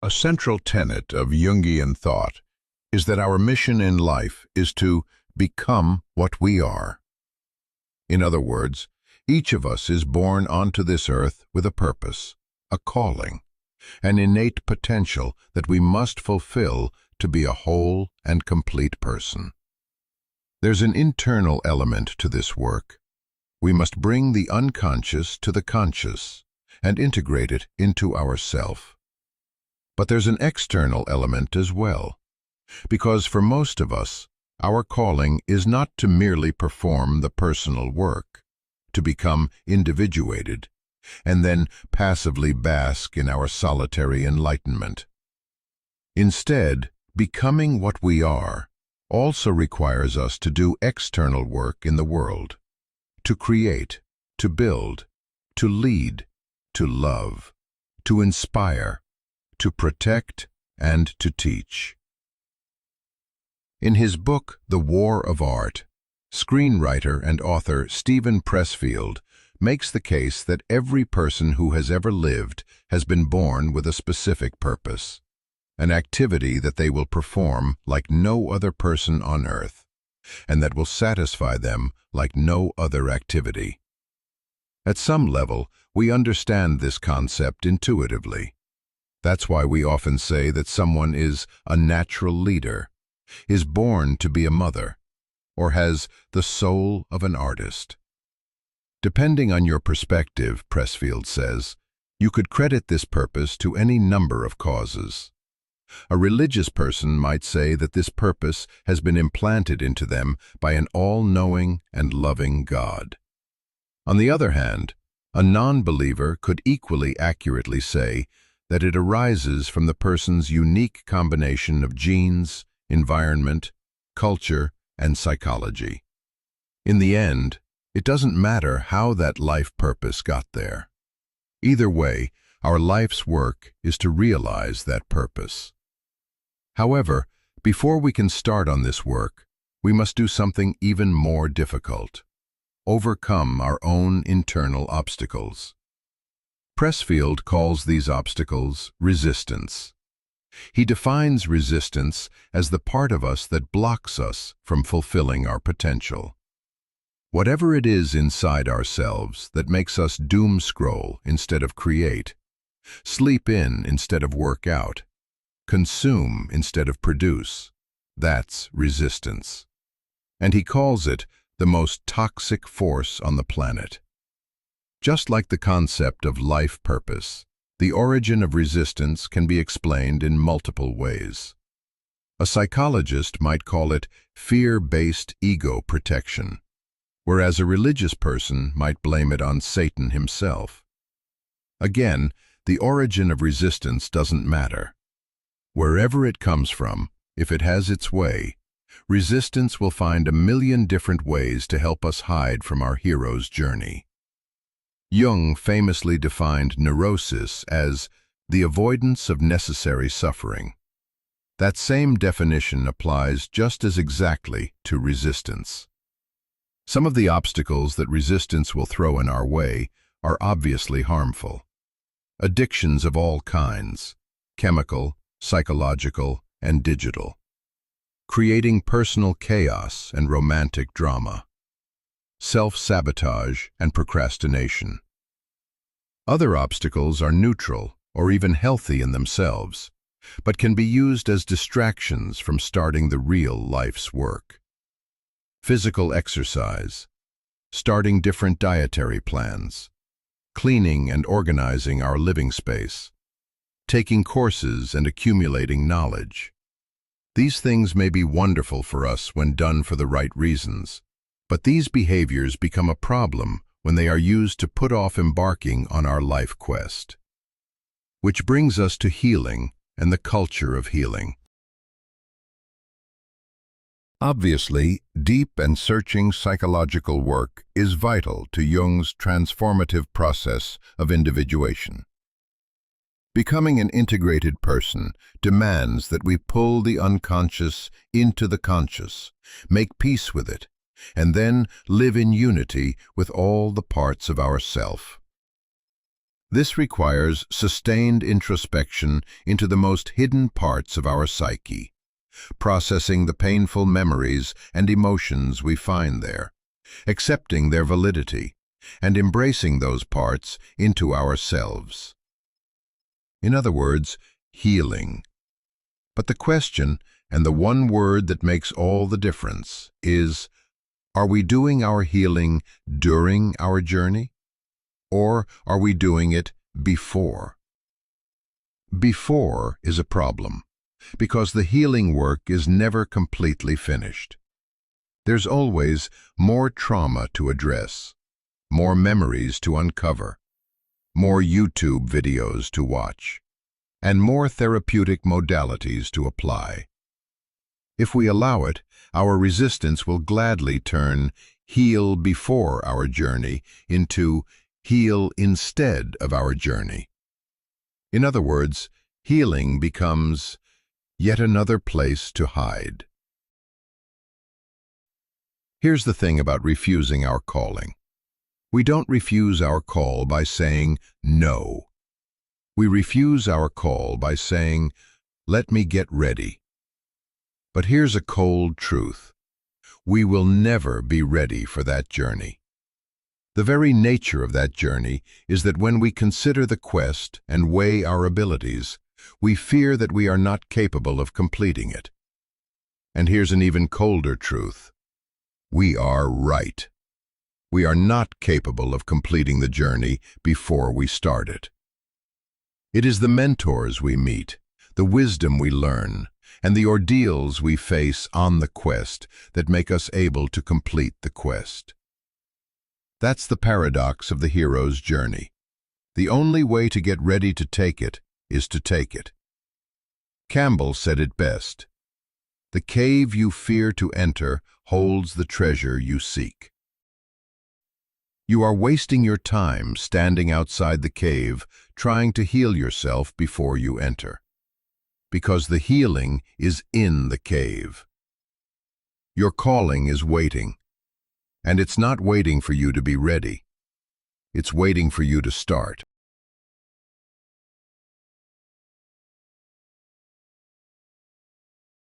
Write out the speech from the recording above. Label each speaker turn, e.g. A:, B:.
A: A central tenet of Jungian thought is that our mission in life is to become what we are. In other words, each of us is born onto this earth with a purpose, a calling, an innate potential that we must fulfill to be a whole and complete person. There's an internal element to this work. We must bring the unconscious to the conscious and integrate it into ourself. But there's an external element as well, because for most of us, our calling is not to merely perform the personal work, to become individuated, and then passively bask in our solitary enlightenment. Instead, becoming what we are also requires us to do external work in the world, to create, to build, to lead, to love, to inspire, to protect, and to teach. In his book, The War of Art, screenwriter and author Steven Pressfield makes the case that every person who has ever lived has been born with a specific purpose, an activity that they will perform like no other person on earth, and that will satisfy them like no other activity. At some level, we understand this concept intuitively. That's why we often say that someone is a natural leader, is born to be a mother, or has the soul of an artist. Depending on your perspective, Pressfield says, you could credit this purpose to any number of causes. A religious person might say that this purpose has been implanted into them by an all-knowing and loving God. On the other hand, a non-believer could equally accurately say that it arises from the person's unique combination of genes, environment, culture, and psychology. In the end, it doesn't matter how that life purpose got there. Either way, our life's work is to realize that purpose. However, before we can start on this work, we must do something even more difficult: overcome our own internal obstacles. Pressfield calls these obstacles resistance. He defines resistance as the part of us that blocks us from fulfilling our potential. Whatever it is inside ourselves that makes us doom scroll instead of create, sleep in instead of work out, consume instead of produce, that's resistance. And he calls it the most toxic force on the planet. Just like the concept of life purpose, the origin of resistance can be explained in multiple ways. A psychologist might call it fear-based ego protection, whereas a religious person might blame it on Satan himself. Again, the origin of resistance doesn't matter. Wherever it comes from, if it has its way, resistance will find a million different ways to help us hide from our hero's journey. Jung famously defined neurosis as the avoidance of necessary suffering. That same definition applies just as exactly to resistance. Some of the obstacles that resistance will throw in our way are obviously harmful. Addictions of all kinds, chemical, psychological, and digital. Creating personal chaos and romantic drama. Self-sabotage and procrastination. Other obstacles are neutral or even healthy in themselves, but can be used as distractions from starting the real life's work. Physical exercise, starting different dietary plans, cleaning and organizing our living space, taking courses and accumulating knowledge. These things may be wonderful for us when done for the right reasons, but these behaviors become a problem when they are used to put off embarking on our life quest. Which brings us to healing and the culture of healing. Obviously, deep and searching psychological work is vital to Jung's transformative process of individuation. Becoming an integrated person demands that we pull the unconscious into the conscious, make peace with it, and then live in unity with all the parts of ourself. This requires sustained introspection into the most hidden parts of our psyche, processing the painful memories and emotions we find there, accepting their validity, and embracing those parts into ourselves. In other words, healing. But the question, and the one word that makes all the difference, is, are we doing our healing during our journey? Or are we doing it before? Before is a problem, because the healing work is never completely finished. There's always more trauma to address, more memories to uncover, more YouTube videos to watch, and more therapeutic modalities to apply. If we allow it, our resistance will gladly turn heal before our journey into heal instead of our journey. In other words, healing becomes yet another place to hide. Here's the thing about refusing our calling. We don't refuse our call by saying no. We refuse our call by saying, "Let me get ready." But here's a cold truth. We will never be ready for that journey. The very nature of that journey is that when we consider the quest and weigh our abilities, we fear that we are not capable of completing it. And here's an even colder truth. We are right. We are not capable of completing the journey before we start it. It is the mentors we meet, the wisdom we learn, and the ordeals we face on the quest that make us able to complete the quest. That's the paradox of the hero's journey. The only way to get ready to take it is to take it. Campbell said it best. The cave you fear to enter holds the treasure you seek. You are wasting your time standing outside the cave trying to heal yourself before you enter. Because the healing is in the cave. Your calling is waiting. And it's not waiting for you to be ready. It's waiting for you to start.